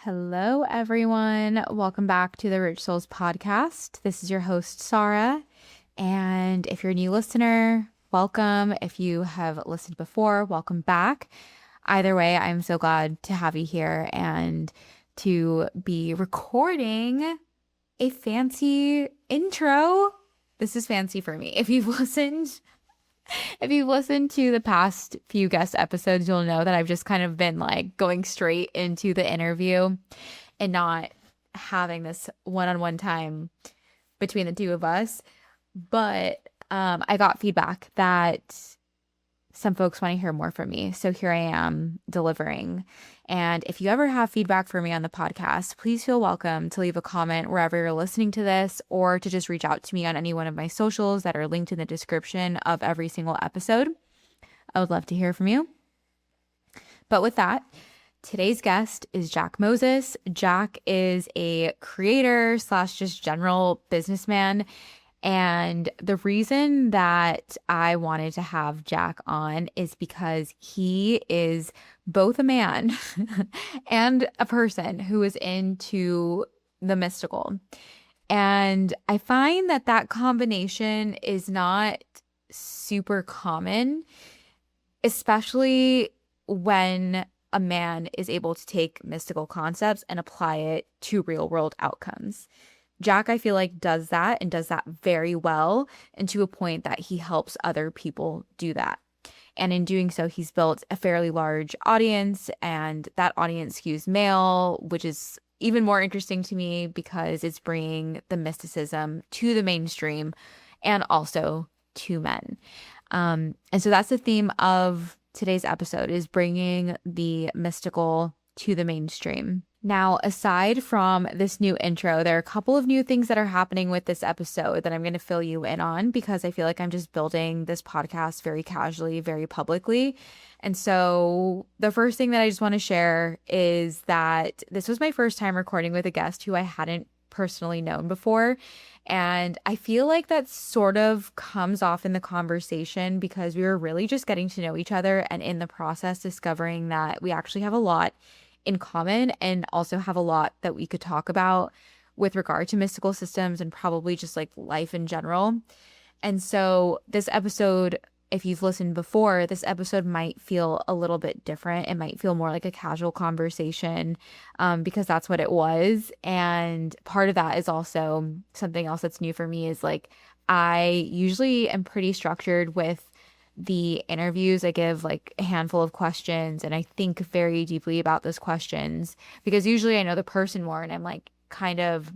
Hello, everyone. Welcome back to the Rich Souls podcast. This is your host, Saara. And if you're a new listener, welcome. If you have listened before, welcome back. Either way, I'm so glad to have you here and to be recording a fancy intro. This is fancy for me. If you've listened to the past few guest episodes, you'll know that I've just kind of been like going straight into the interview and not having this one-on-one time between the two of us. But I got feedback that some folks want to hear more from me. So here I am delivering. And if you ever have feedback for me on the podcast, please feel welcome to leave a comment wherever you're listening to this, or to just reach out to me on any one of my socials that are linked in the description of every single episode. I would love to hear from you. But with that, today's guest is Jack Moses. Jack is a creator slash just general businessman. And the reason that I wanted to have Jack on is because he is both a man and a person who is into the mystical. And I find that that combination is not super common, especially when a man is able to take mystical concepts and apply it to real world outcomes. Jack, I feel like, does that and does that very well, and to a point that he helps other people do that. And in doing so, he's built a fairly large audience, and that audience skews male, which is even more interesting to me because it's bringing the mysticism to the mainstream and also to men. And so that's the theme of today's episode, is bringing the mystical to the mainstream. Now, aside from this new intro, there are a couple of new things that are happening with this episode that I'm going to fill you in on, because I feel like I'm just building this podcast very casually, very publicly. And so the first thing that I just want to share is that this was my first time recording with a guest who I hadn't personally known before. And I feel like that sort of comes off in the conversation because we were really just getting to know each other, and in the process discovering that we actually have a lot in common and also have a lot that we could talk about with regard to mystical systems and probably just like life in general. And so this episode, if you've listened before, this episode might feel a little bit different. It might feel more like a casual conversation, because that's what it was. And part of that is also something else that's new for me, is like I usually am pretty structured with the interviews. I give like a handful of questions and I think very deeply about those questions, because usually I know the person more and I'm like kind of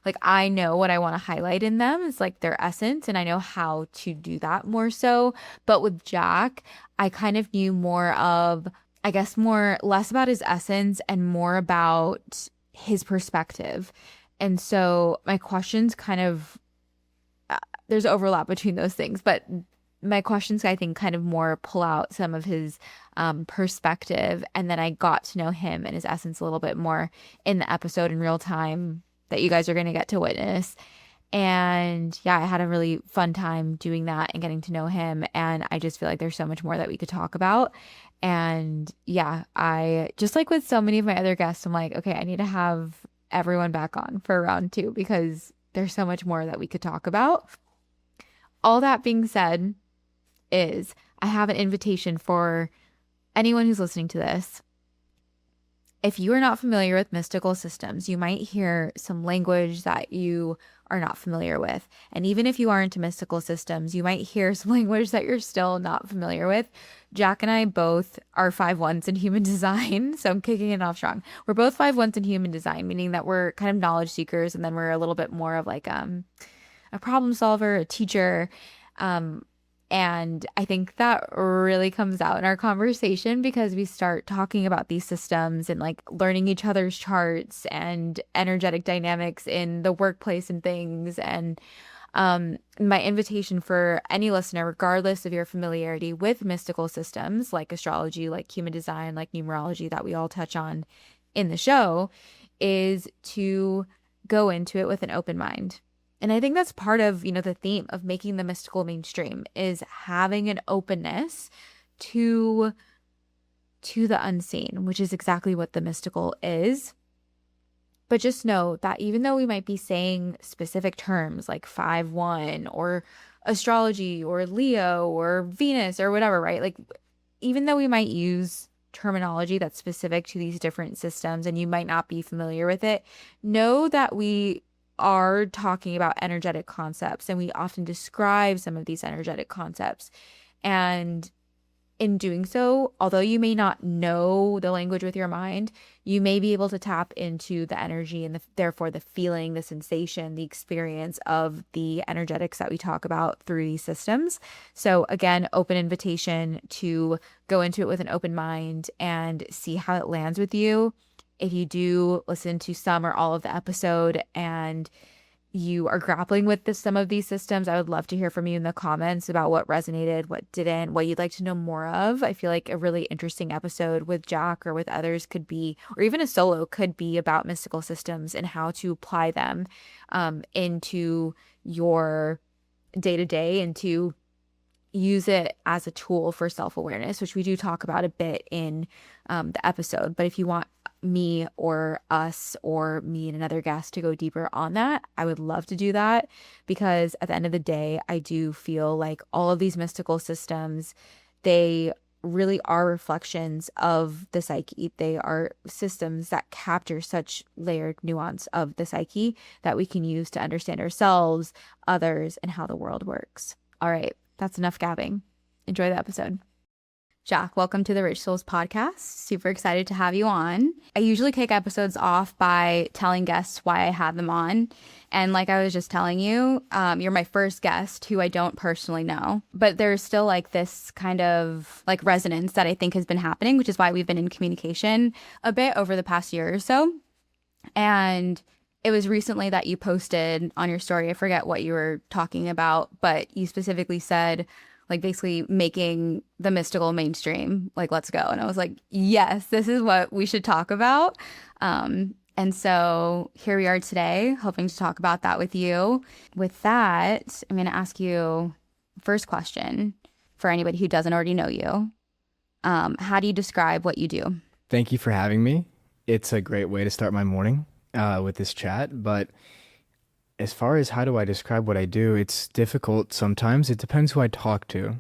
like, I know what I want to highlight in them. It's like their essence, and I know how to do that more so. But with Jack, I kind of knew more of, I guess, less about his essence and more about his perspective. And so my questions kind of, there's overlap between those things, but my questions, I think, kind of more pull out some of his perspective. And then I got to know him and his essence a little bit more in the episode in real time that you guys are going to get to witness. And yeah, I had a really fun time doing that and getting to know him. And I just feel like there's so much more that we could talk about. And yeah, I just, like with so many of my other guests, I'm like, okay, I need to have everyone back on for round two because there's so much more that we could talk about. All that being said, is I have an invitation for anyone who's listening to this. If you are not familiar with mystical systems, you might hear some language that you are not familiar with. And even if you are into mystical systems, you might hear some language that you're still not familiar with. Jack and I both are 5'1s in human design. So I'm kicking it off strong. We're both 5'1s in human design, meaning that we're kind of knowledge seekers. And then we're a little bit more of like a problem solver, a teacher. And I think that really comes out in our conversation because we start talking about these systems and like learning each other's charts and energetic dynamics in the workplace and things. And my invitation for any listener, regardless of your familiarity with mystical systems like astrology, like human design, like numerology that we all touch on in the show, is to go into it with an open mind. And I think that's part of, the theme of making the mystical mainstream, is having an openness to to the unseen, which is exactly what the mystical is. But just know that even though we might be saying specific terms like 5-1 or astrology or Leo or Venus or whatever, right? Like, even though we might use terminology that's specific to these different systems and you might not be familiar with it, know that we are talking about energetic concepts and we often describe some of these energetic concepts. And in doing so, although you may not know the language with your mind, you may be able to tap into the energy and therefore the feeling, the sensation, the experience of the energetics that we talk about through these systems. So again, open invitation to go into it with an open mind and see how it lands with you. If you do listen to some or all of the episode and you are grappling with some of these systems, I would love to hear from you in the comments about what resonated, what didn't, what you'd like to know more of. I feel like a really interesting episode with Jack or with others could be, or even a solo could be, about mystical systems and how to apply them into your day-to-day and to use it as a tool for self-awareness, which we do talk about a bit in the episode. But if you want me or us or me and another guest to go deeper on that, I would love to do that, because at the end of the day, I do feel like all of these mystical systems, they really are reflections of the psyche. They are systems that capture such layered nuance of the psyche that we can use to understand ourselves, others, and how the world works. All right, that's enough gabbing. Enjoy the episode. Jack, welcome to the Rich Souls podcast. Super excited to have you on. I usually kick episodes off by telling guests why I had them on. And like I was just telling you, you're my first guest who I don't personally know. But there's still like this kind of like resonance that I think has been happening, which is why we've been in communication a bit over the past year or so. And it was recently that you posted on your story, I forget what you were talking about, but you specifically said, like, basically making the mystical mainstream, like, let's go. And I was like, yes, this is what we should talk about. And so here we are today, hoping to talk about that with you. With that, I'm going to ask you first question for anybody who doesn't already know you. How do you describe what you do? Thank you for having me. It's a great way to start my morning with this chat. But as far as how do I describe what I do, it's difficult sometimes. It depends who I talk to.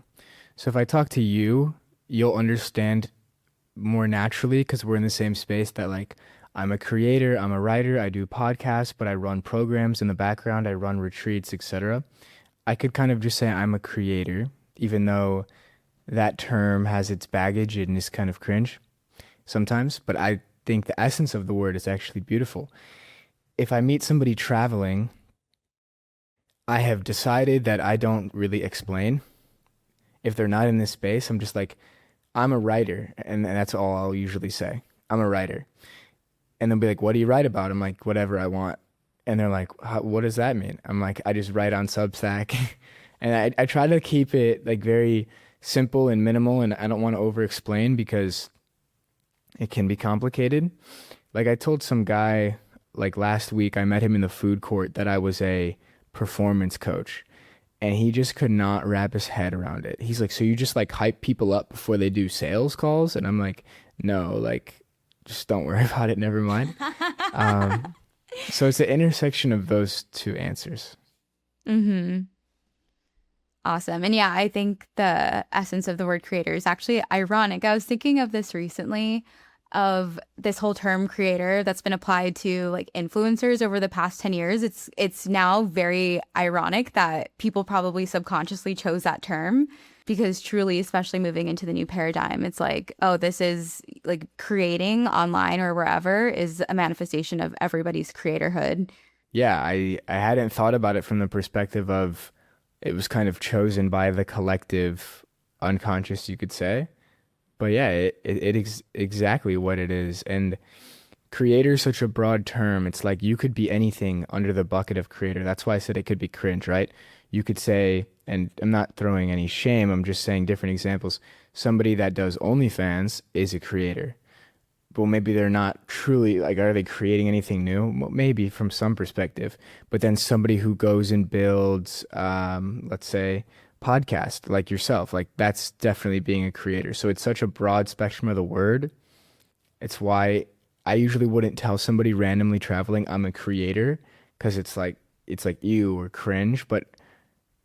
So if I talk to you, you'll understand more naturally because we're in the same space that, like, I'm a creator, I'm a writer, I do podcasts, but I run programs in the background, I run retreats, etc. I could kind of just say I'm a creator, even though that term has its baggage and is kind of cringe sometimes, but I think the essence of the word is actually beautiful. If I meet somebody traveling, I have decided that I don't really explain. If they're not in this space, I'm just like, I'm a writer, and that's all I'll usually say. I'm a writer. And they'll be like, what do you write about? I'm like, whatever I want. And they're like, what does that mean? I'm like, I just write on Substack. And I try to keep it like very simple and minimal, and I don't want to over explain because it can be complicated. Like, I told some guy like last week, I met him in the food court, that I was a performance coach, and he just could not wrap his head around it. He's like, so you just like hype people up before they do sales calls? And I'm like, no, like, just don't worry about it, never mind. So it's the intersection of those two answers. Awesome. And yeah, I think the essence of the word creator is actually ironic. I was thinking of this recently, of this whole term creator that's been applied to like influencers over the past 10 years. It's now very ironic that people probably subconsciously chose that term, because truly, especially moving into the new paradigm, it's like, oh, this is like creating online or wherever is a manifestation of everybody's creatorhood. Yeah, I hadn't thought about it from the perspective of it was kind of chosen by the collective unconscious, you could say. But yeah, it is exactly what it is. And creator is such a broad term. It's like you could be anything under the bucket of creator. That's why I said it could be cringe, right? You could say, and I'm not throwing any shame, I'm just saying different examples. Somebody that does OnlyFans is a creator. Well, maybe they're not truly, like, are they creating anything new? Well, maybe from some perspective. But then somebody who goes and builds, let's say, podcast like yourself. Like that's definitely being a creator. So it's such a broad spectrum of the word. It's why I usually wouldn't tell somebody randomly traveling I'm a creator because it's like you or cringe. But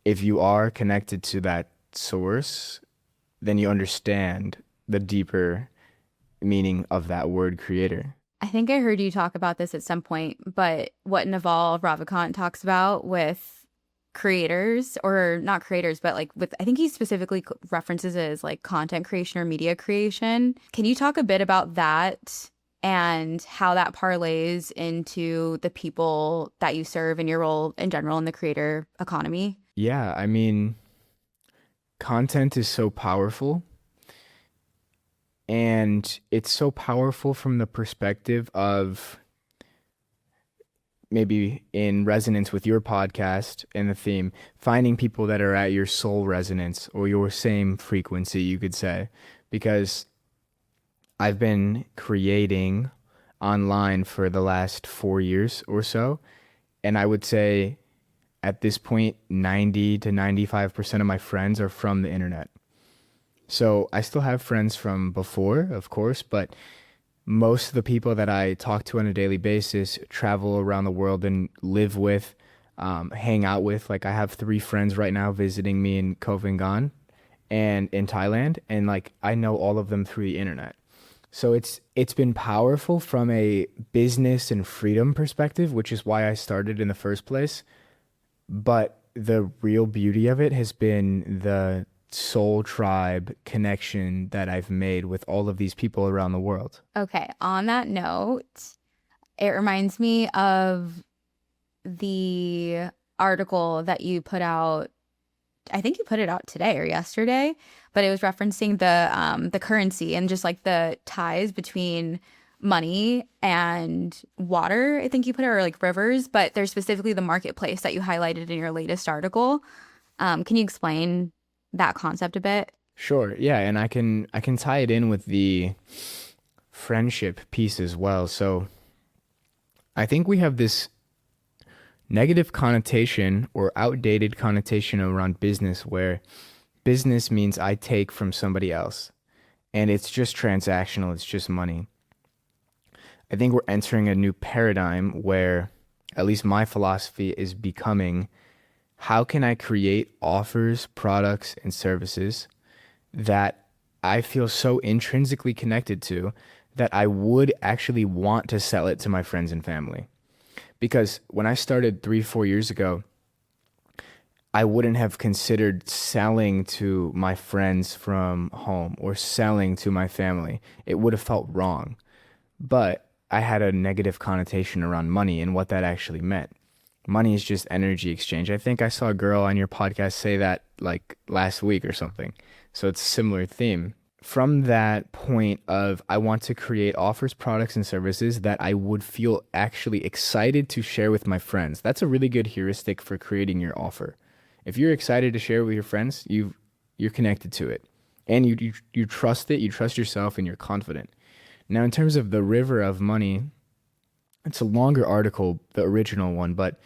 if you are connected to that source, then you understand the deeper meaning of that word creator. I think I heard you talk about this at some point, but what Naval Ravikant talks about with creators, or not creators, but like with, I think he specifically references it as like content creation or media creation. Can you talk a bit about that and how that parlays into the people that you serve and your role in general in the creator economy? Yeah, I mean, content is so powerful, and it's so powerful from the perspective of maybe in resonance with your podcast and the theme, finding people that are at your soul resonance or your same frequency, you could say. Because I've been creating online for the last 4 years or so. And I would say at this point, 90 to 95% of my friends are from the internet. So I still have friends from before, of course, but most of the people that I talk to on a daily basis travel around the world and live with, hang out with. Like I have 3 friends right now visiting me in Koh Phangan and in Thailand, and like I know all of them through the internet. So it's been powerful from a business and freedom perspective, which is why I started in the first place. But the real beauty of it has been the soul tribe connection that I've made with all of these people around the world. Okay, on that note, it reminds me of the article that you put out. I think you put it out today or yesterday, but it was referencing the currency and just like the ties between money and water. I think you put it, or like rivers, but there's specifically the marketplace that you highlighted in your latest article. Can you explain that concept a bit? Sure, yeah, and I can tie it in with the friendship piece as well. So I think we have this negative connotation or outdated connotation around business where business means I take from somebody else and it's just transactional, it's just money. I think we're entering a new paradigm where at least my philosophy is becoming how can I create offers, products, and services that I feel so intrinsically connected to that I would actually want to sell it to my friends and family. Because when I started 3, 4 years ago, I wouldn't have considered selling to my friends from home or selling to my family. It would have felt wrong. But I had a negative connotation around money and what that actually meant. Money is just energy exchange. I think I saw a girl on your podcast say that like last week or something. So it's a similar theme. From that point of I want to create offers, products, and services that I would feel actually excited to share with my friends. That's a really good heuristic for creating your offer. If you're excited to share with your friends, you're connected to it. And you trust it, you trust yourself, and you're confident. Now, in terms of the river of money, it's a longer article, the original one, but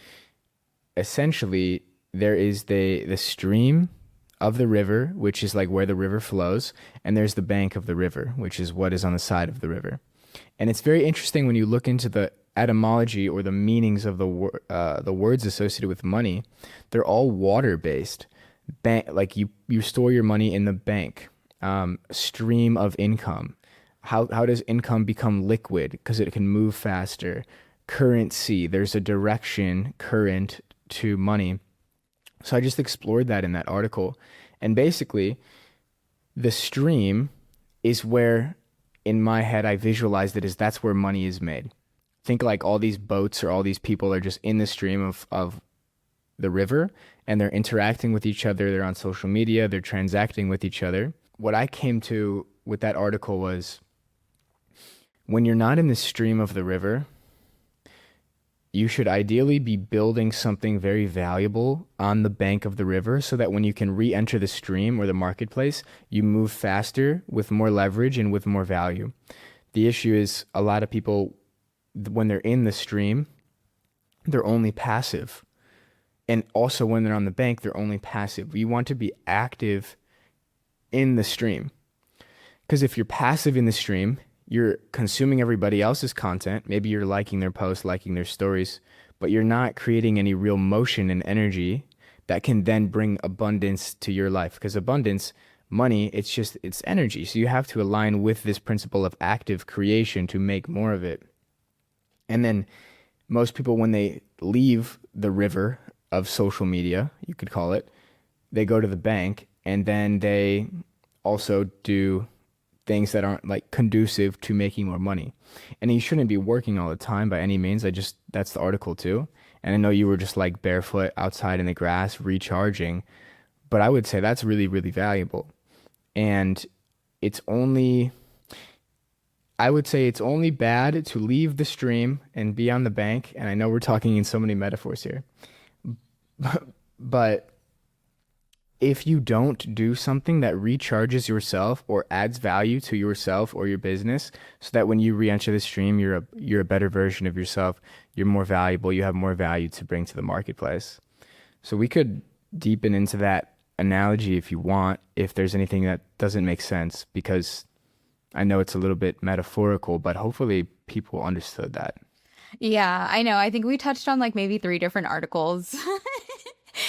essentially there is the stream of the river, which is like where the river flows, and there's the bank of the river, which is what is on the side of the river. And it's very interesting when you look into the etymology or the meanings of the words associated with money. They're all water based. Bank, like you store your money in the bank. Stream of income. How does income become liquid? Because it can move faster. Currency, there's a direction, current to money. So I just explored that in that article. And basically, the stream is where, in my head, I visualized it as that's where money is made. Think like all these boats or all these people are just in the stream of the river and they're interacting with each other. They're on social media. They're transacting with each other. What I came to with that article was when you're not in the stream of the river, you should ideally be building something very valuable on the bank of the river so that when you can re-enter the stream or the marketplace, you move faster with more leverage and with more value. The issue is a lot of people, when they're in the stream, they're only passive. And also when they're on the bank, they're only passive. You want to be active in the stream. Because if you're passive in the stream, you're consuming everybody else's content. Maybe you're liking their posts, liking their stories, but you're not creating any real motion and energy that can then bring abundance to your life. Because abundance, money, it's energy. So you have to align with this principle of active creation to make more of it. And then most people, when they leave the river of social media, you could call it, they go to the bank and then they also do things that aren't like conducive to making more money. And you shouldn't be working all the time by any means. That's the article too. And I know you were just like barefoot outside in the grass recharging, but I would say that's really, really valuable. And it's only, I would say it's only bad to leave the stream and be on the bank. And I know we're talking in so many metaphors here, but if you don't do something that recharges yourself or adds value to yourself or your business, so that when you re-enter the stream, you're a better version of yourself, you're more valuable, you have more value to bring to the marketplace. So we could deepen into that analogy if you want, if there's anything that doesn't make sense, because I know it's a little bit metaphorical, but hopefully people understood that. Yeah, I know. I think we touched on like maybe 3 different articles.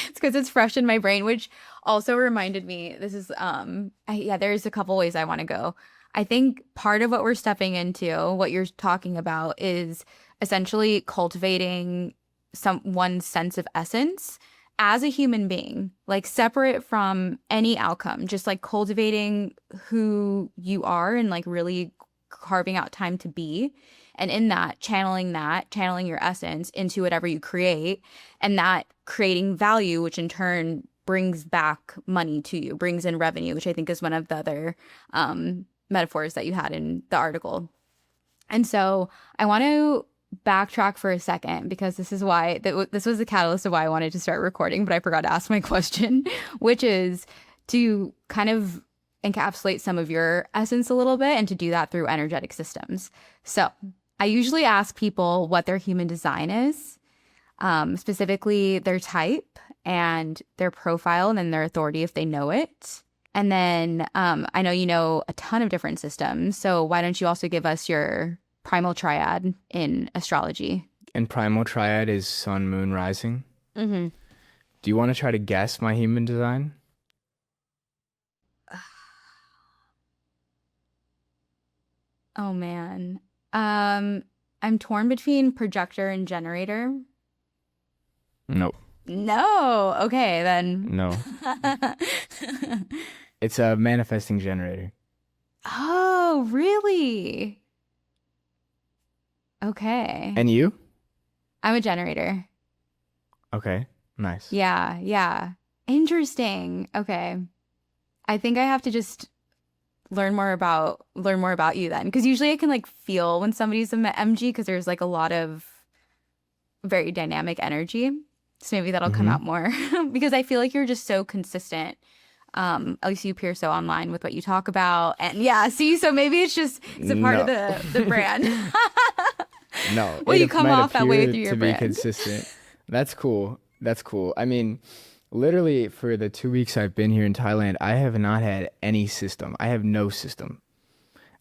It's because it's fresh in my brain, which also reminded me, this is yeah, there's a couple ways I want to go. I think part of what we're stepping into, what you're talking about, is essentially cultivating one's sense of essence as a human being, like separate from any outcome, just like cultivating who you are and like really carving out time to be. And in that, channeling your essence into whatever you create, and that creating value, which in turn brings back money to you, brings in revenue, which I think is one of the other metaphors that you had in the article. And so I want to backtrack for a second, because this is why this was the catalyst of why I wanted to start recording, but I forgot to ask my question, which is to kind of encapsulate some of your essence a little bit and to do that through energetic systems. So I usually ask people what their human design is, specifically their type and their profile, and then their authority if they know it. And then I know you know a ton of different systems, so why don't you also give us your primal triad in astrology? And primal triad is sun, moon, rising. Mm-hmm. Do you want to try to guess my human design? Oh man. I'm torn between projector and generator. Nope. No. Okay, then. No. It's a manifesting generator. Oh, really? Okay. And you? I'm a generator. Okay. Nice. Yeah, yeah. Interesting. Okay. I think I have to just learn more about you then, because usually I can like feel when somebody's an MG, because there's like a lot of very dynamic energy. So maybe that'll come out more because I feel like you're just so consistent. At least you appear so online with what you talk about. And yeah, see, so maybe it's a part of the brand. No. Well, you come off that way through your to brand. be consistent. That's cool. I mean, literally for the 2 weeks I've been here in Thailand, I have not had any system. I have no system.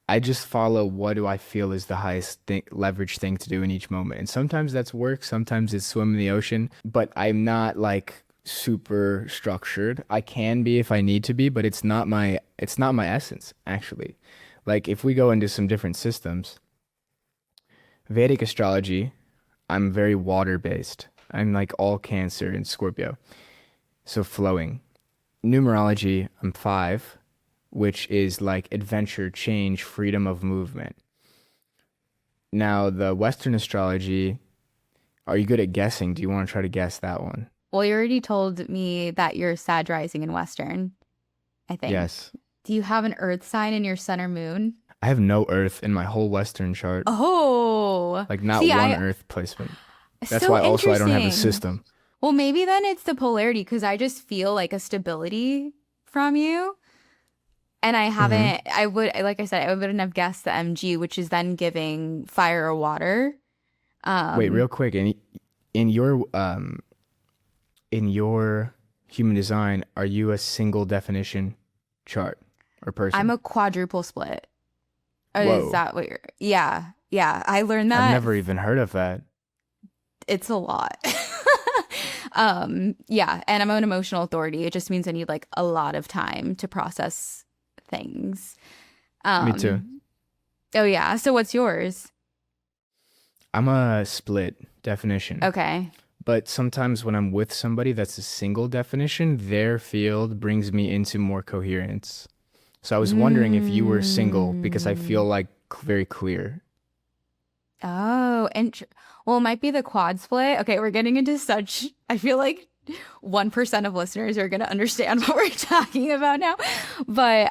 I just follow what do I feel is the highest leverage thing to do in each moment. And sometimes that's work, sometimes it's swim in the ocean, but I'm not like super structured. I can be if I need to be, but it's not my essence actually. Like if we go into some different systems, Vedic astrology, I'm very water based. I'm like all Cancer and Scorpio. So flowing. Numerology, I'm 5, which is like adventure, change, freedom of movement. Now, the Western astrology, are you good at guessing? Do you want to try to guess that one? Well, you already told me that you're Sag rising in Western, I think. Yes. Do you have an earth sign in your sun or moon? I have no Earth in my whole Western chart. Oh. Like not See, one Earth placement. That's so why also I don't have a interesting. system. Well, maybe then it's the polarity, because I just feel like a stability from you. And I haven't, like I said, I wouldn't have guessed the MG, which is then giving fire or water. Wait, real quick, in your in your human design, are you a single definition chart or I'm person? a quadruple split. Is Whoa. that what you're? Yeah, yeah. I learned I've that. never even heard of that. It's a lot. Yeah, and I'm an emotional authority. It just means I need like a lot of time to process things. Me too. Um, oh yeah. So what's yours? I'm a split definition. Okay. But sometimes when I'm with somebody that's a single definition, their field brings me into more coherence. So I was wondering if you were single because I feel Mm. like very clear. Oh, and well, it might be the quad split. Okay, we're getting into such, I feel like 1% of listeners are going to understand what we're talking about now. But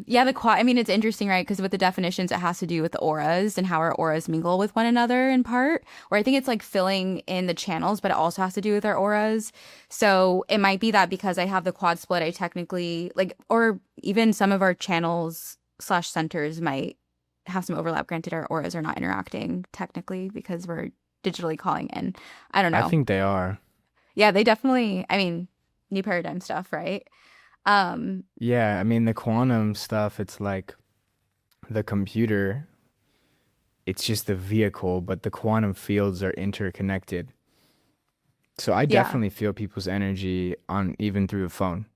yeah, the quad, I mean, it's interesting, right? Because with the definitions, it has to do with the auras and how our auras mingle with one another in part, where I think it's like filling in the channels, but it also has to do with our auras. So it might be that because I have the quad split, I technically like, or even some of our channels slash centers might have some overlap. Granted, our auras are not interacting technically because we're digitally calling in. I don't I know. think they are. Yeah, they definitely, I mean, new paradigm stuff, right? Um, Yeah, I mean, the quantum stuff, it's like the computer, it's just the vehicle, but the quantum fields are interconnected. So I yeah, definitely feel people's energy on even through the phone.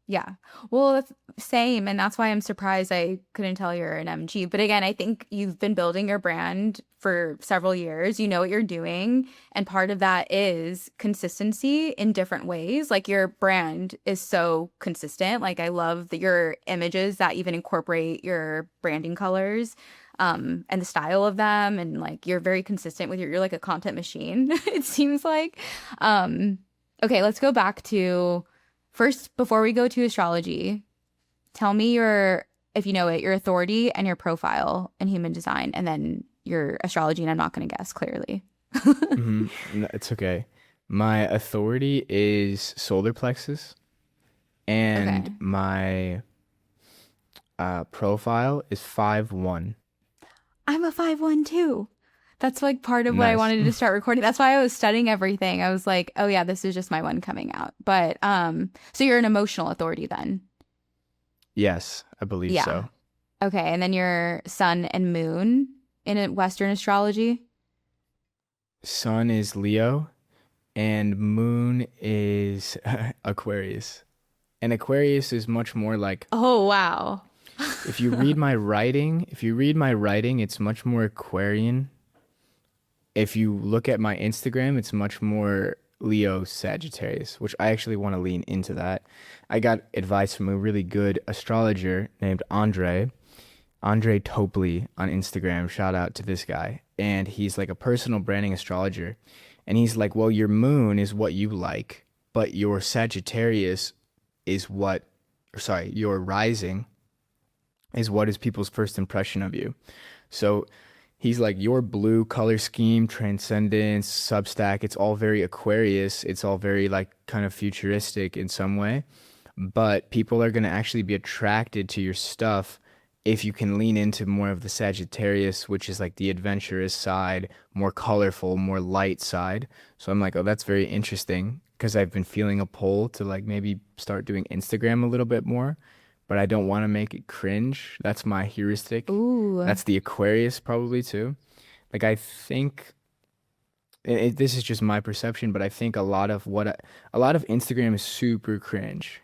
yeah. Well, that's same, and that's why I'm surprised I couldn't tell you're an MG. But again, I think you've been building your brand for several years. You know what you're doing, and part of that is consistency in different ways. Like your brand is so consistent. Like I love that your images that even incorporate your branding colors. And the style of them, and like you're very consistent with you're like a content machine, it seems like. Um, okay, let's go back to first, before we go to astrology, tell me your, if you know it, your authority and your profile in human design, and then your astrology, and I'm not going to guess clearly. No, it's okay. My authority is solar plexus, and Okay. my profile is 5-1. I'm a 5-1 too. That's like part of what I Nice. wanted to start recording. That's why I was studying everything. I was like, oh yeah, this is just my one coming out. But so you're an emotional authority then. Yes, I believe Yeah. so. Okay, and then your sun and moon in Western astrology. Sun is Leo, and moon is Aquarius. And Aquarius is much more like Oh wow. if you read my writing, it's much more Aquarian. If you look at my Instagram, it's much more Leo Sagittarius, which I actually want to lean into that. I got advice from a really good astrologer named Andre Topley on Instagram. Shout out to this guy. And he's like a personal branding astrologer. And he's like, well, your moon is what you like, but your Sagittarius is what, or sorry, your rising is what is people's first impression of you. So he's like, your blue color scheme, transcendence, substack, it's all very Aquarius. It's all very like kind of futuristic in some way. But people are going to actually be attracted to your stuff if you can lean into more of the Sagittarius, which is like the adventurous side, more colorful, more light side. So I'm like, oh, that's very interesting because I've been feeling a pull to like maybe start doing Instagram a little bit more, but I don't want to make it cringe. That's my heuristic. Ooh. That's the Aquarius probably too. Like I think this is just my perception, but I think a lot of Instagram is super cringe,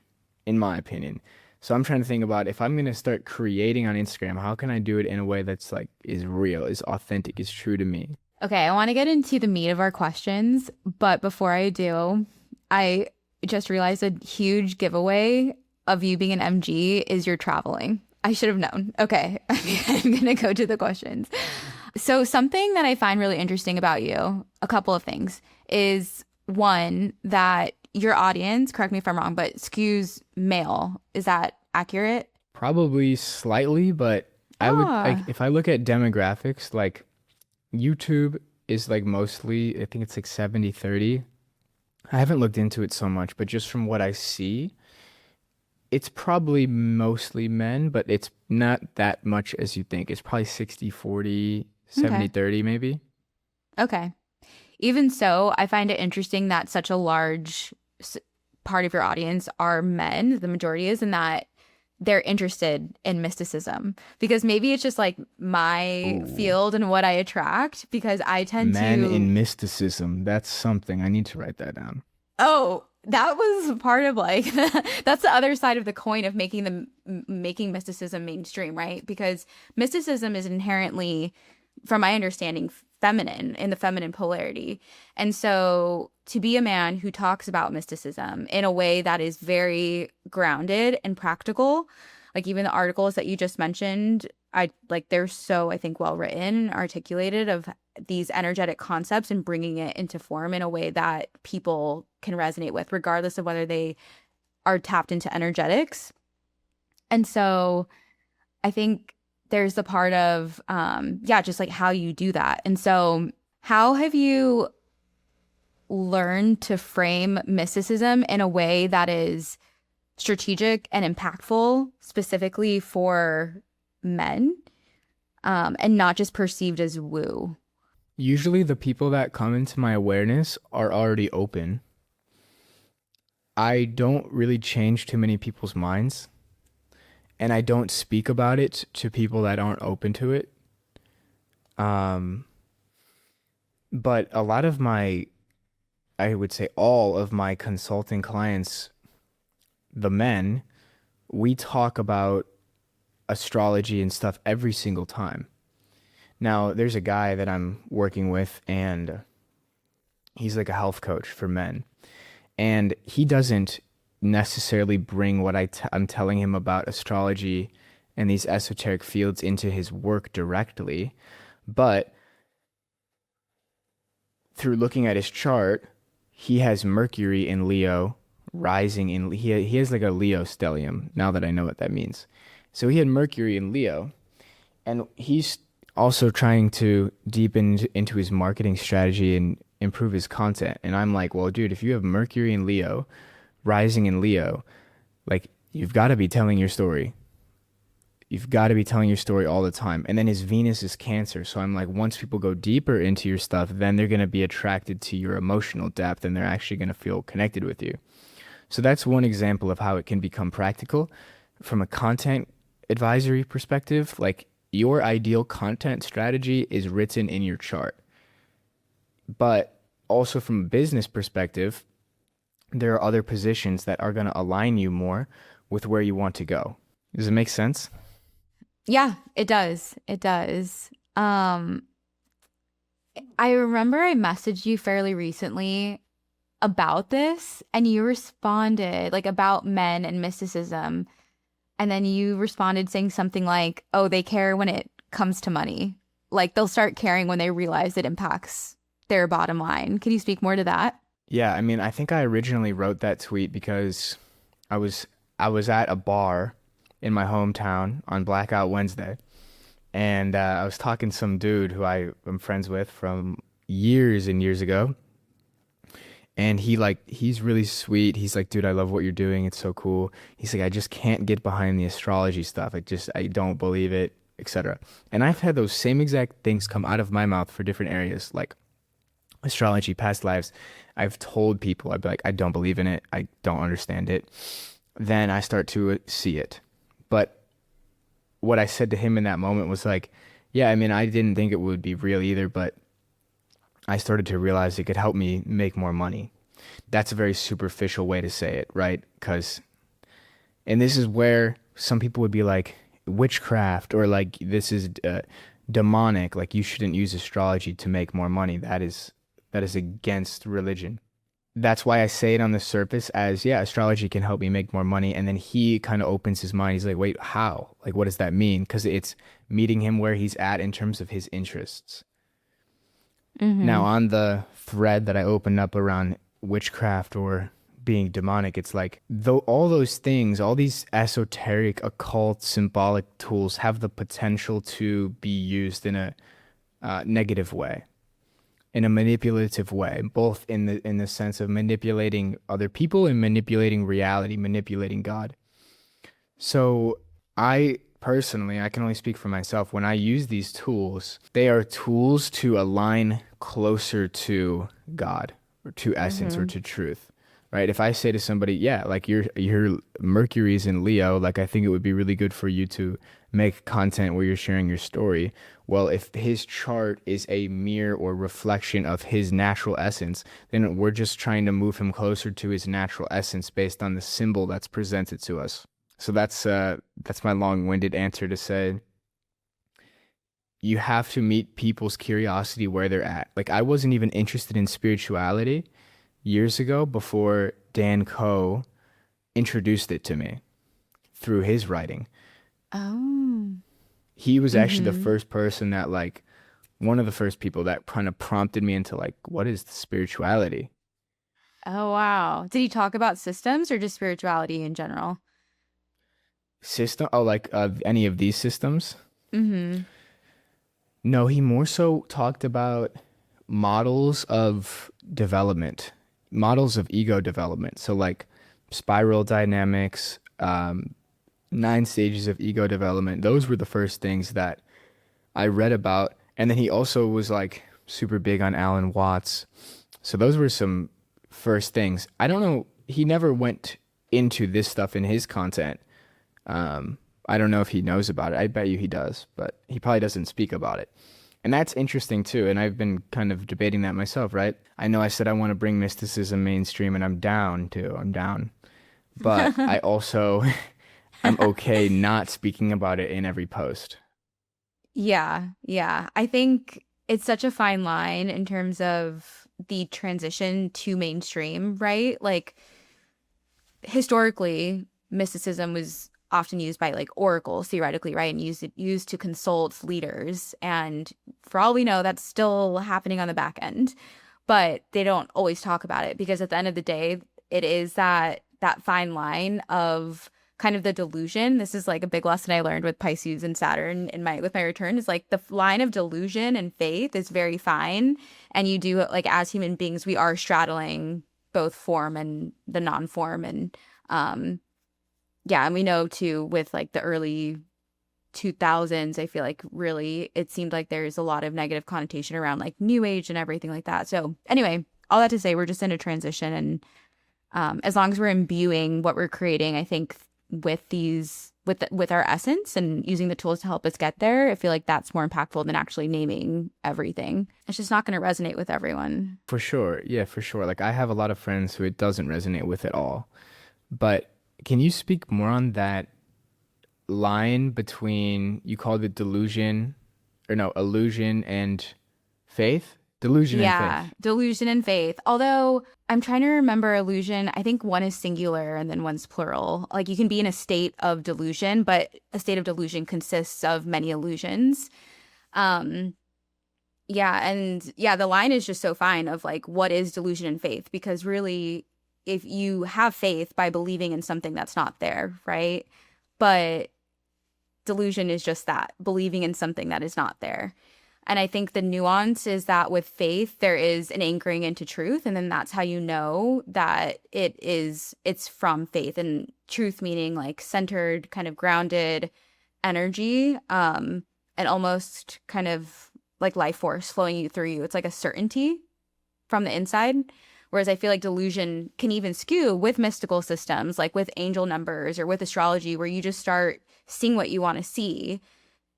in my opinion. So I'm trying to think about if I'm gonna start creating on Instagram, how can I do it in a way that's like is real, is authentic, is true to me? Okay, I want to get into the meat of our questions, but before I do, I just realized a huge giveaway of you being an MG is your traveling. I should have known. Okay, I'm gonna go to the questions. So, something that I find really interesting about you, a couple of things, is one that your audience, correct me if I'm wrong, but skews male. Is that accurate? Probably slightly, but I would like Ah, if I look at demographics, like YouTube is like mostly, I think it's like 70-30. I haven't looked into it so much, but just from what I see, it's probably mostly men, but it's not that much as you think. It's probably 60-40, okay. 70-30 maybe. Okay. Even so, I find it interesting that such a large s- part of your audience are men, the majority is, and that they're interested in mysticism, because maybe it's just like my Ooh. field and what I attract, because I tend Men to. in mysticism. That's something. I need to write that down. Oh, that was part of like that's the other side of the coin of making mysticism mainstream, right? Because mysticism is inherently, from my understanding, feminine, in the feminine polarity. And so to be a man who talks about mysticism in a way that is very grounded and practical, like even the articles that you just mentioned, I like they're so, I think, well written, articulated, of these energetic concepts and bringing it into form in a way that people can resonate with, regardless of whether they are tapped into energetics. And so I think there's the part of, yeah, just like how you do that. And so, how have you learned to frame mysticism in a way that is strategic and impactful, specifically for men, and not just perceived as woo? Usually, the people that come into my awareness are already open. I don't really change too many people's minds, and I don't speak about it to people that aren't open to it. Um, but a lot of my, I would say all of my consulting clients, the men, we talk about astrology and stuff every single time. Now, there's a guy that I'm working with, and he's like a health coach for men. And he doesn't necessarily bring what I'm telling him about astrology and these esoteric fields into his work directly. But through looking at his chart, he has Mercury in Leo, rising in, he has like a Leo stellium, now that I know what that means. So he had Mercury in Leo, and he's also trying to deepen into his marketing strategy and improve his content. And I'm like, well, dude, if you have Mercury in Leo, rising in Leo, like you've got to be telling your story. You've got to be telling your story all the time. And then his Venus is Cancer. So I'm like, once people go deeper into your stuff, then they're going to be attracted to your emotional depth and they're actually going to feel connected with you. So that's one example of how it can become practical from a content advisory perspective. Like your ideal content strategy is written in your chart. But also from a business perspective, there are other positions that are going to align you more with where you want to go. Does it make sense? Yeah, it does. It does. I remember I messaged you fairly recently about this, and you responded like about men and mysticism. And then you responded saying something like, oh, they care when it comes to money. Like they'll start caring when they realize it impacts their bottom line. Can you speak more to that? Yeah, I mean, I think I originally wrote that tweet because I was I was at a bar in my hometown on Blackout Wednesday, and I was talking to some dude who I am friends with from years and years ago, and he's really sweet. He's like, dude, I love what you're doing. It's so cool. He's like, I just can't get behind the astrology stuff. I don't believe it, etc. And I've had those same exact things come out of my mouth for different areas, like astrology, past lives. I've told people, I'd be like, I don't believe in it. I don't understand it. Then I start to see it. But what I said to him in that moment was like, yeah, I mean, I didn't think it would be real either, but I started to realize it could help me make more money. That's a very superficial way to say it, right? And this is where some people would be like, witchcraft, or like, this is demonic. Like, you shouldn't use astrology to make more money. That is against religion. That's why I say it on the surface as, yeah, astrology can help me make more money. And then he kind of opens his mind. He's like, wait, how? Like, what does that mean? Because it's meeting him where he's at in terms of his interests. Now, Mm-hmm. on the thread that I opened up around witchcraft or being demonic, it's like, though all those things, all these esoteric, occult, symbolic tools have the potential to be used in a negative way, in a manipulative way, both in the sense of manipulating other people and manipulating reality, manipulating God. So I personally, I can only speak for myself. When I use these tools, they are tools to align closer to God or to essence or Mm-hmm. to truth, right? If I say to somebody, yeah, like your Mercury's in Leo, like I think it would be really good for you to make content where you're sharing your story. Well, if his chart is a mirror or reflection of his natural essence, then we're just trying to move him closer to his natural essence based on the symbol that's presented to us. So that's my long-winded answer to say you have to meet people's curiosity where they're at. Like I wasn't even interested in spirituality years ago before Dan Coe introduced it to me through his writing. Oh. He was actually the Mm-hmm. first person that like one of the first people that kind of prompted me into like what is spirituality? Oh, wow. Did he talk about systems or just spirituality in general? System oh like any of these systems? Mm-hmm. No, he more so talked about models of development, models of ego development. So like spiral dynamics, 9 stages of ego development. Those were the first things that I read about. And then he also was like super big on Alan Watts. So those were some first things. I don't know. He never went into this stuff in his content. I don't know if he knows about it. I bet you he does, but he probably doesn't speak about it. And that's interesting too. And I've been kind of debating that myself, right? I know I said I want to bring mysticism mainstream and I'm down too. I'm down. But I also I'm okay not speaking about it in every post. Yeah, yeah. I think it's such a fine line in terms of the transition to mainstream, right? Like historically, mysticism was often used by like oracles theoretically, right? And used to consult leaders. And for all we know, that's still happening on the back end. But they don't always talk about it because at the end of the day, it is that fine line of kind of the delusion. This is like a big lesson I learned with Pisces and Saturn in my with my return is like the line of delusion and faith is very fine. And you do like as human beings, we are straddling both form and the non-form and um yeah, and we know too with like the early 2000s, I feel like really it seemed like there's a lot of negative connotation around like new age and everything like that. So anyway, all that to say we're just in a transition and as long as we're imbuing what we're creating, I think with these with our essence and using the tools to help us get there, I feel like that's more impactful than actually naming everything. It's just not going to resonate with everyone. For sure. Yeah, for sure. Like I have a lot of friends who it doesn't resonate with at all. But can you speak more on that line between you called it delusion or no, illusion and faith? Delusion and Yeah, faith. delusion and faith. Although I'm trying to remember illusion, I think one is singular and then one's plural. Like you can be in a state of delusion, but a state of delusion consists of many illusions. Um, yeah, and yeah, the line is just so fine of like what is delusion and faith because really if you have faith by believing in something that's not there, right? But delusion is just that, believing in something that is not there. And I think the nuance is that with faith, there is an anchoring into truth. And then that's how you know that it's from faith and truth, meaning like centered, kind of grounded energy, and almost kind of like life force flowing you through you. It's like a certainty from the inside. Whereas I feel like delusion can even skew with mystical systems, like with angel numbers or with astrology, where you just start seeing what you want to see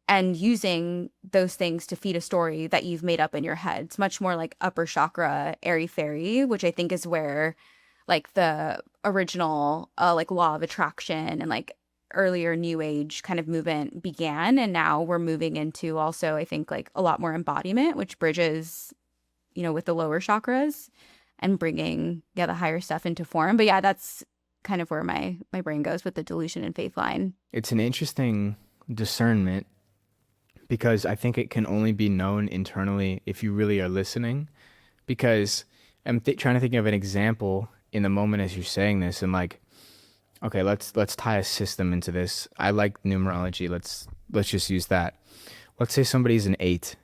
and using those things to feed a story that you've made up in your head. It's much more like upper chakra, airy fairy, which I think is where like the original like law of attraction and like earlier new age kind of movement began. And now we're moving into also, I think, like a lot more embodiment, which bridges, with the lower chakras and bringing, yeah, the higher stuff into form. But yeah, that's kind of where my brain goes with the delusion and faith line. It's an interesting discernment because I think it can only be known internally if you really are listening. Because I'm trying to think of an example in the moment as you're saying this, and like, okay, let's tie a system into this. I like numerology. Let's just use that. Let's say somebody's an eight.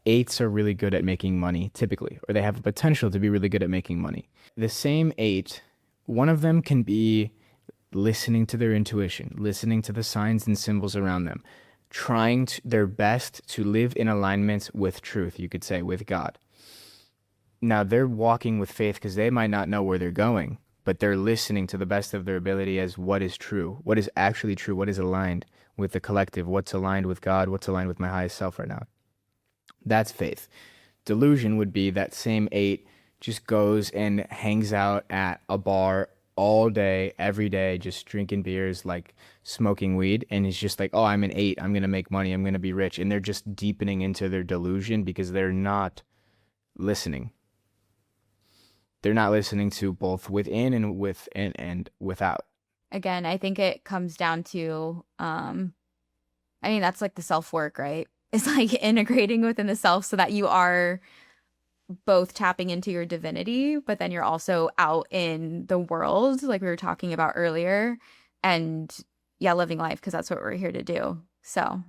Eights are really good at making money, typically, or they have the potential to be really good at making money. The same eight, one of them can be listening to their intuition, listening to the signs and symbols around them, trying their best to live in alignment with truth, you could say, with God. Now they're walking with faith because they might not know where they're going, but they're listening to the best of their ability as what is true, what is actually true, what is aligned with the collective, what's aligned with God, what's aligned with my highest self right now. That's faith. Delusion would be that same eight just goes and hangs out at a bar all day, every day, just drinking beers, like smoking weed. And he's just like, oh, I'm an eight. I'm going to make money. I'm going to be rich. And they're just deepening into their delusion because they're not listening. They're not listening to both within and without. Again, I think it comes down to, I mean, that's like the self-work, right? It's like integrating within the self so that you are both tapping into your divinity, but then you're also out in the world, like we were talking about earlier, and yeah, living life, because that's what we're here to do. So,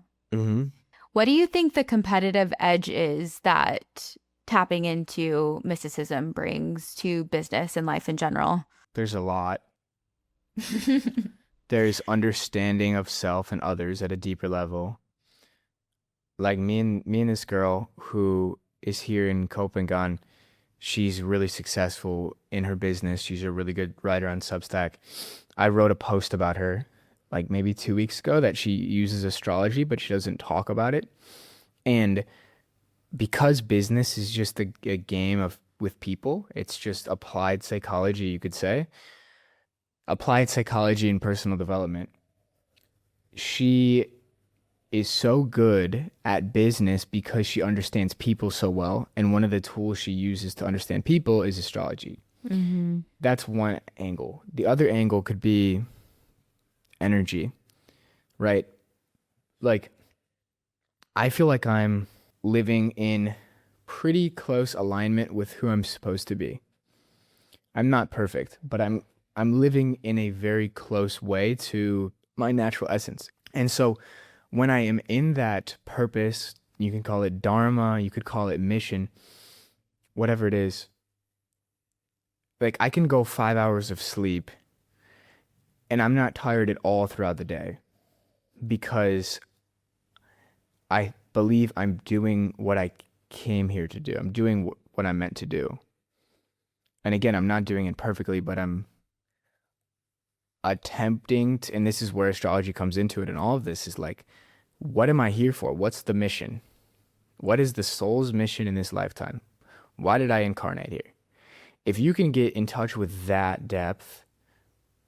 what do you think the competitive edge is that tapping into mysticism brings to business and life in general? There's a lot. There's understanding of self and others at a deeper level. Like me and this girl who is here in Copenhagen, she's really successful in her business. She's a really good writer on Substack. I wrote a post about her like maybe 2 weeks ago that she uses astrology, but she doesn't talk about it. And because business is just a game of with people, it's just applied psychology, you could say. Applied psychology and personal development. She is so good at business because she understands people so well. And one of the tools she uses to understand people is astrology. Mm-hmm. That's one angle. The other angle could be energy, right? Like, I feel like I'm living in pretty close alignment with who I'm supposed to be. I'm not perfect, but I'm living in a very close way to my natural essence. And so when I am in that purpose, you can call it dharma, you could call it mission, whatever it is, like I can go 5 hours of sleep and I'm not tired at all throughout the day because I believe I'm doing what I came here to do. I'm doing what I'm meant to do. And again, I'm not doing it perfectly, but I'm attempting to, and this is where astrology comes into it, and all of this is like, what am I here for? What's the mission? What is the soul's mission in this lifetime? Why did I incarnate here? If you can get in touch with that depth,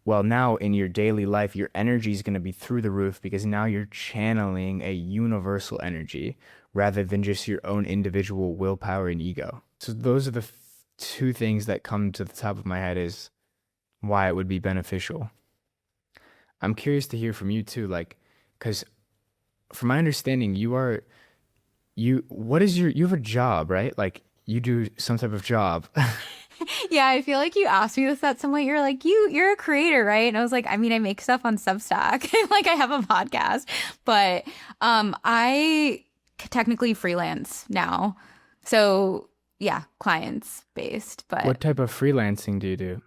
well, now in your daily life, your energy is going to be through the roof because now you're channeling a universal energy rather than just your own individual willpower and ego. So those are the two things that come to the top of my head is why it would be beneficial. I'm curious to hear from you too, like, because from my understanding, you have a job, right? Like you do some type of job. Yeah, I feel like you asked me this at some point. You're like, you're a creator, right? And I was like, I mean, I make stuff on Substack. Like I have a podcast, but I technically freelance now. So yeah, clients based, but What type of freelancing do you do?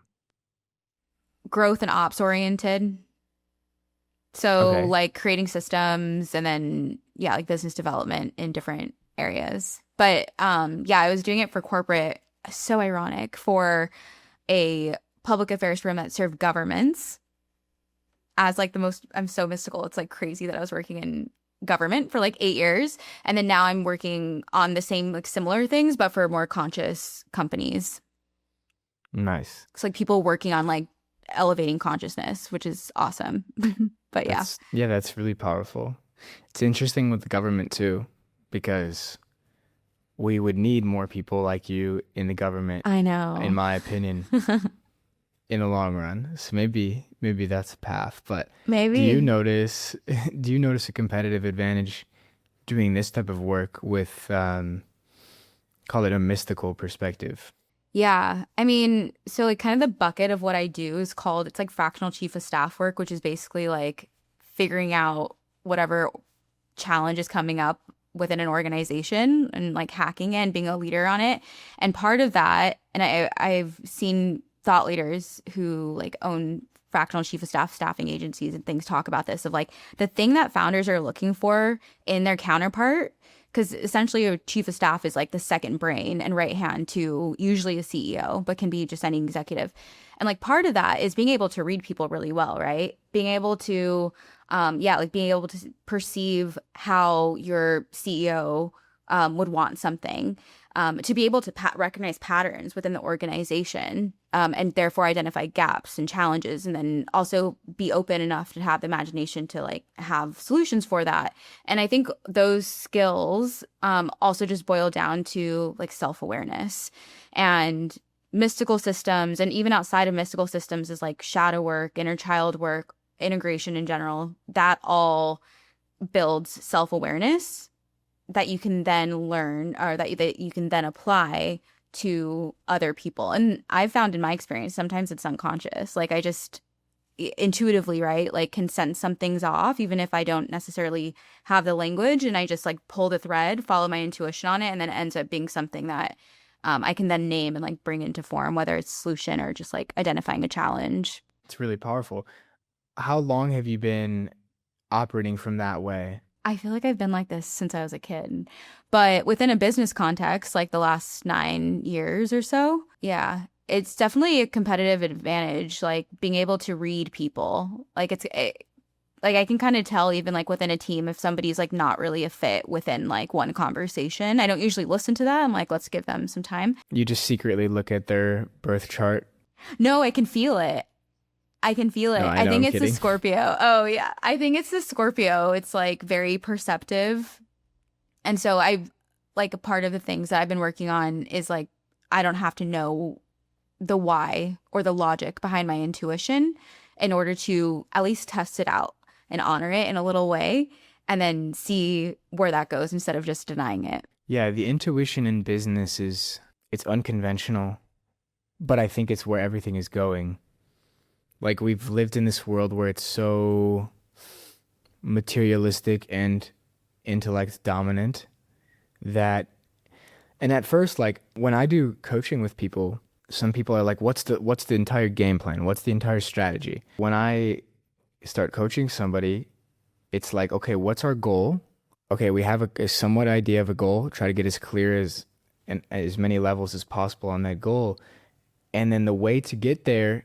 growth and ops oriented. So Okay. like creating systems and then yeah, like business development in different areas. But yeah, I was doing it for corporate. So ironic for a public affairs firm that served governments as like I'm so mystical. It's like crazy that I was working in government for like 8 years. And then now I'm working on the same like similar things, but for more conscious companies. Nice. It's like people working on like elevating consciousness, which is awesome. But yeah. That's really powerful. It's interesting with the government too, because we would need more people like you in the government, I know. in my opinion, in the long run. So maybe that's a path. But Maybe. do you notice a competitive advantage doing this type of work with call it a mystical perspective? Yeah. I mean, so like kind of the bucket of what I do is it's like fractional chief of staff work, which is basically like figuring out whatever challenge is coming up within an organization and like hacking it and being a leader on it. And part of that, and I've seen thought leaders who like own fractional chief of staffing agencies and things talk about this of like the thing that founders are looking for in their counterpart because essentially a chief of staff is like the second brain and right hand to usually a CEO, but can be just any executive. And like part of that is being able to read people really well, right? Being able to, like being able to perceive how your CEO would want something, to be able to recognize patterns within the organization, and therefore identify gaps and challenges, and then also be open enough to have the imagination to like have solutions for that. And I think those skills also just boil down to like self-awareness and mystical systems, and even outside of mystical systems is like shadow work, inner child work, integration in general. That all builds self-awareness that you can then learn, or that you can then apply to other people. And I've found in my experience, sometimes it's unconscious. Like I just intuitively, right, like can sense something's off, even if I don't necessarily have the language, and I just like pull the thread, follow my intuition on it, and then it ends up being something that I can then name and like bring into form, whether it's solution or just like identifying a challenge. It's really powerful. How long have you been operating from that way? I feel like I've been like this since I was a kid, but within a business context, like the last 9 years or so. Yeah, it's definitely a competitive advantage, like being able to read people. Like I can kind of tell even like within a team if somebody's like not really a fit within like one conversation. I don't usually listen to that. I'm like, let's give them some time. You just secretly look at their birth chart. No, I can feel it. I can feel it. No, I I know, think I'm it's the kidding. Scorpio. Oh, yeah. I think it's the Scorpio. It's like very perceptive. And so like a part of the things that I've been working on is like, I don't have to know the why or the logic behind my intuition in order to at least test it out and honor it in a little way, and then see where that goes instead of just denying it. Yeah, the intuition in business it's unconventional, but I think it's where everything is going. Like we've lived in this world where it's so materialistic and intellect dominant that, and at first, like when I do coaching with people, some people are like, what's the entire game plan? What's the entire strategy? When I start coaching somebody, it's like, okay, what's our goal? Okay, we have a somewhat idea of a goal, try to get as clear and as many levels as possible on that goal. And then the way to get there,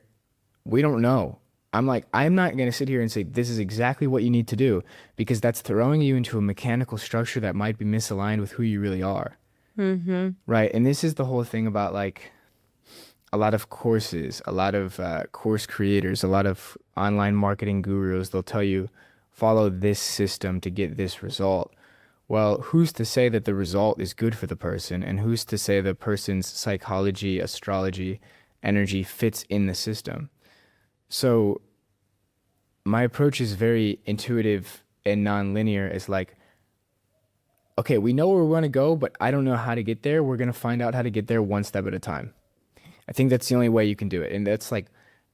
we don't know. I'm like, I'm not going to sit here and say, this is exactly what you need to do, because that's throwing you into a mechanical structure that might be misaligned with who you really are. Mm-hmm. Right. And this is the whole thing about like a lot of courses, a lot of course creators, a lot of online marketing gurus. They'll tell you, follow this system to get this result. Well, who's to say that the result is good for the person? And who's to say the person's psychology, astrology, energy fits in the system? So my approach is very intuitive and non-linear. It's like, okay, we know where we want to go, but I don't know how to get there. We're going to find out how to get there one step at a time. I think that's the only way you can do it. And that's like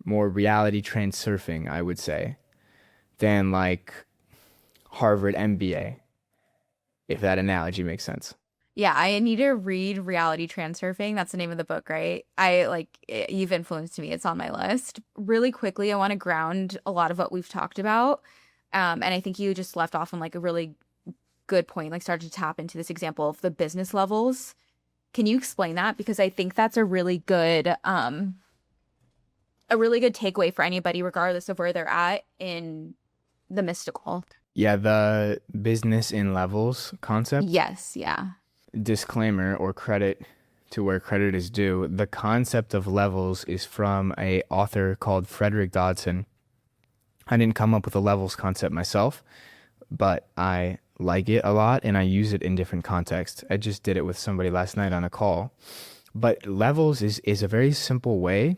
more reality transurfing, I would say, than like Harvard MBA, if that analogy makes sense. Yeah, I need to read Reality Transurfing. That's the name of the book, right? You've influenced me. It's on my list. Really quickly, I want to ground a lot of what we've talked about. And I think you just left off on like a really good point, like started to tap into this example of the business levels. Can you explain that? Because I think that's a really good takeaway for anybody, regardless of where they're at in the mystical. Yeah, the business in levels concept. Yes, yeah. Disclaimer or credit to where credit is due. The concept of levels is from a author called Frederick Dodson. I didn't come up with the levels concept myself, but I like it a lot and I use it in different contexts. I just did it with somebody last night on a call. But levels is a very simple way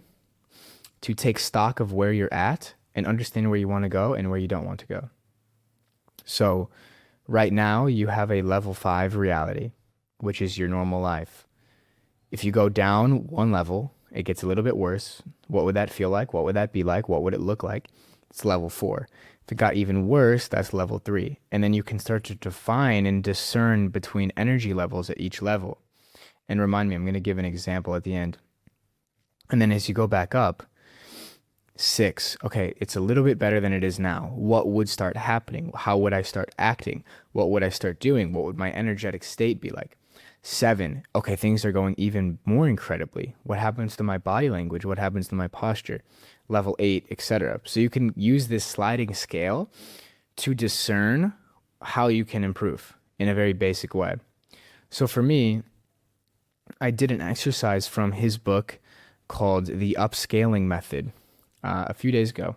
to take stock of where you're at and understand where you want to go and where you don't want to go. So right now you have a level 5 reality, which is your normal life. If you go down one level, it gets a little bit worse. What would that feel like? What would that be like? What would it look like? It's level 4. If it got even worse, that's level 3. And then you can start to define and discern between energy levels at each level. And remind me, I'm going to give an example at the end. And then as you go back up, 6. Okay, it's a little bit better than it is now. What would start happening? How would I start acting? What would I start doing? What would my energetic state be like? 7. Okay, things are going even more incredibly. What happens to my body language? What happens to my posture? Level 8, etc. So you can use this sliding scale to discern how you can improve in a very basic way. So for me, I did an exercise from his book called The Upscaling Method a few days ago.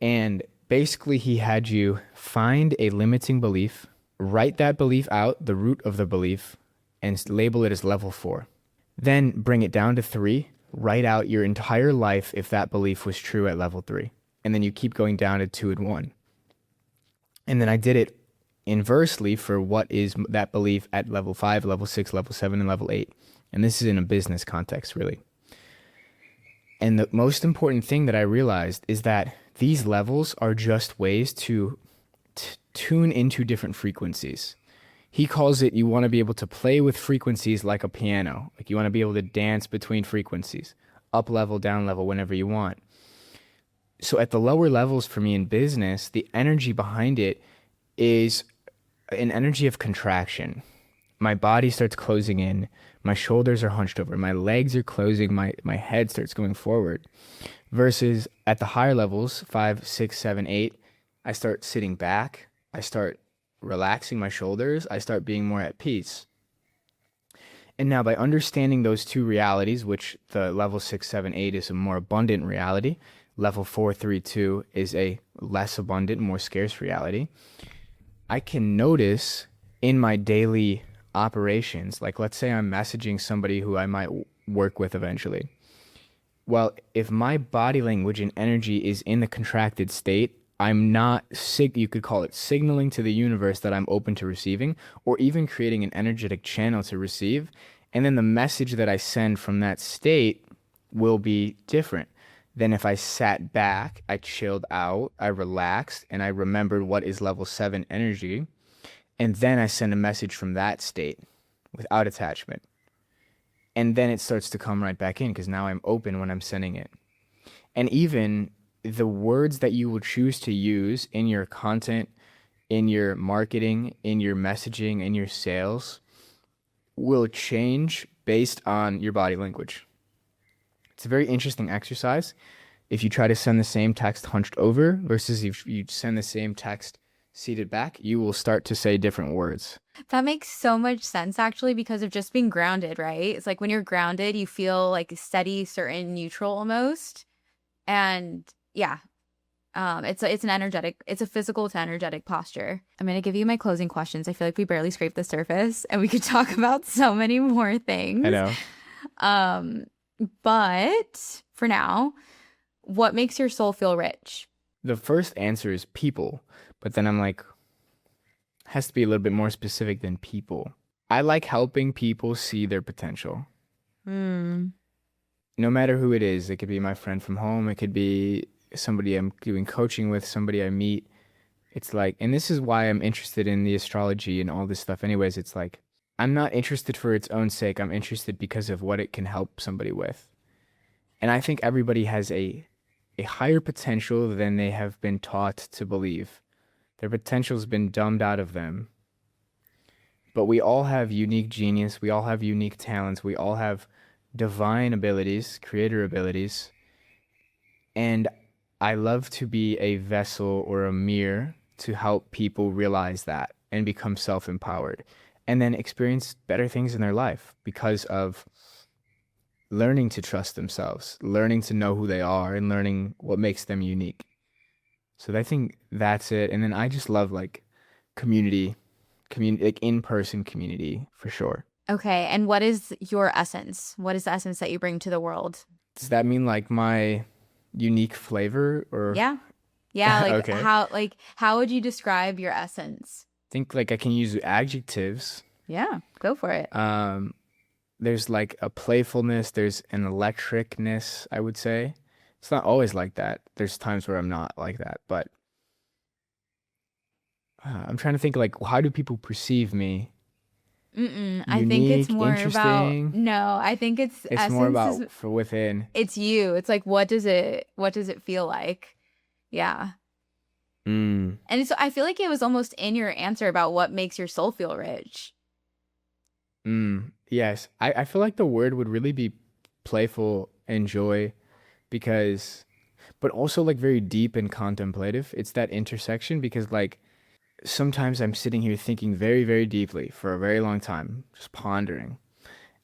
And basically, he had you find a limiting belief, write that belief out, the root of the belief, and label it as level 4. Then bring it down to 3, write out your entire life if that belief was true at level 3. And then you keep going down to 2 and 1. And then I did it inversely for what is that belief at level 5, level 6, level 7, and level 8. And this is in a business context, really. And the most important thing that I realized is that these levels are just ways to tune into different frequencies. He calls it, you want to be able to play with frequencies like a piano. Like you want to be able to dance between frequencies, up level, down level, whenever you want. So at the lower levels for me in business, the energy behind it is an energy of contraction. My body starts closing in, my shoulders are hunched over, my legs are closing, my head starts going forward. Versus at the higher levels, 5, 6, 7, 8, I start sitting back, I start relaxing my shoulders, I start being more at peace. And now by understanding those two realities, which the level 6, 7, 8 is a more abundant reality, level 4, 3, 2 is a less abundant, more scarce reality, I can notice in my daily operations, like let's say I'm messaging somebody who I might work with eventually. Well, if my body language and energy is in the contracted state, I'm not you could call it signaling to the universe that I'm open to receiving, or even creating an energetic channel to receive. And then the message that I send from that state will be different than if I sat back, I chilled out, I relaxed, and I remembered what is level 7 energy. And then I send a message from that state without attachment. And then it starts to come right back in because now I'm open when I'm sending it. And even the words that you will choose to use in your content, in your marketing, in your messaging, in your sales will change based on your body language. It's a very interesting exercise. If you try to send the same text hunched over versus if you send the same text seated back, you will start to say different words. That makes so much sense actually because of just being grounded, right? It's like when you're grounded, you feel like steady, certain, neutral almost. And yeah, it's an energetic, it's a physical to energetic posture. I'm going to give you my closing questions. I feel like we barely scraped the surface and we could talk about so many more things. I know. But for now, what makes your soul feel rich? The first answer is people, but then I'm like, has to be a little bit more specific than people. I like helping people see their potential. No matter who it is, it could be my friend from home, it could be somebody I'm doing coaching with, somebody I meet. It's like, and this is why I'm interested in the astrology and all this stuff. Anyways, it's like, I'm not interested for its own sake. I'm interested because of what it can help somebody with. And I think everybody has a higher potential than they have been taught to believe. Their potential's been dumbed out of them. But we all have unique genius. We all have unique talents. We all have divine abilities, creator abilities. And I love to be a vessel or a mirror to help people realize that and become self-empowered and then experience better things in their life because of learning to trust themselves, learning to know who they are, and learning what makes them unique. So I think that's it. And then I just love like community, like in-person community for sure. Okay, and what is your essence? What is the essence that you bring to the world? Does that mean like my unique flavor or? Yeah. Yeah, like Okay. how would you describe your essence? Think like I can use adjectives. Yeah, go for it. There's like a playfulness, there's an electricness, I would say. It's not always like that. There's times where I'm not like that, but I'm trying to think like how do people perceive me? I think it's Unique, more about interesting. no, I think it's It's more essence is about for within. it's you. It's like what does it feel like? Yeah. Mm, And so I feel like it was almost in your answer about what makes your soul feel rich. yes. I feel like the word would really be playful and joy because, but also like very deep and contemplative. It's that intersection because like sometimes I'm sitting here thinking very, very deeply for a very long time, just pondering.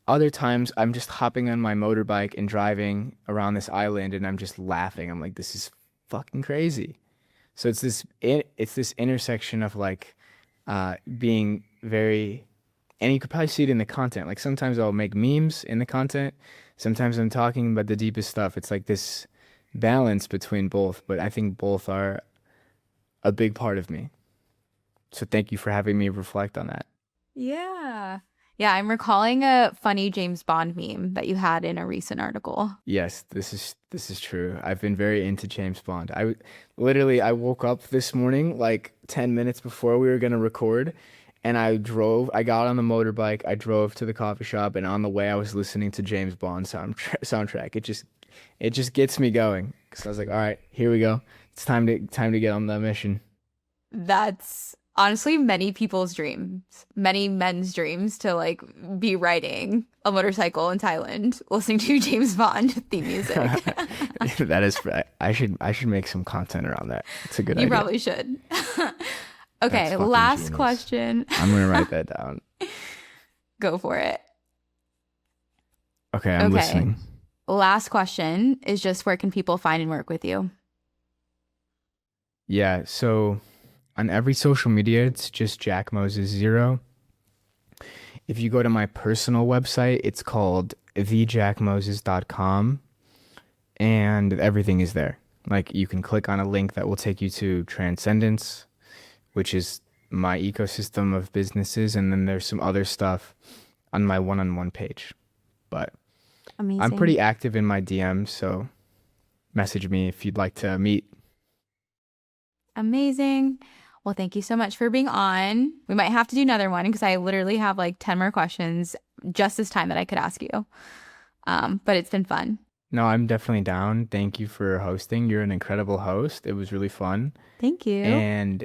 Other times I'm just hopping on my motorbike and driving around this island and I'm just laughing. I'm like, this is fucking crazy. So it's this intersection of like being very, and you could probably see it in the content. Like sometimes I'll make memes in the content. Sometimes I'm talking about the deepest stuff. It's like this balance between both, but I think both are a big part of me. So thank you for having me reflect on that. Yeah. Yeah, I'm recalling a funny James Bond meme that you had in a recent article. Yes, this is true. I've been very into James Bond. Literally I woke up this morning like 10 minutes before we were going to record and I got on the motorbike, I drove to the coffee shop and on the way I was listening to James Bond soundtrack. It just gets me going. So I was like, "All right, here we go. It's time to get on the mission." That's honestly many people's dreams, many men's dreams to like be riding a motorcycle in Thailand, listening to James Bond theme music. That is I should make some content around that. It's a good You idea. probably should. That's Okay, fucking last genius. question. I'm gonna write that down. Go for it. Okay, I'm Okay, listening. last question is just where can people find and work with you? Yeah, so on every social media, it's just Jack Moses Zero. If you go to my personal website, it's called thejackmoses.com and everything is there. Like you can click on a link that will take you to Transcendence, which is my ecosystem of businesses, and then there's some other stuff on my one-on-one page. But I'm Amazing. pretty active in my DMs, so message me if you'd like to meet. Amazing. Well, thank you so much for being on. We might have to do another one because I literally have like 10 more questions just this time that I could ask you. But it's been fun. No, I'm definitely down. Thank you for hosting. You're an incredible host. It was really fun. Thank you. And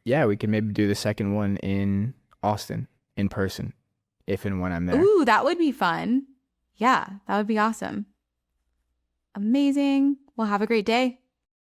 yeah, we can maybe do the second one in Austin in person if and when I'm there. Ooh, that would be fun. Yeah, that would be awesome. Amazing. Well, have a great day.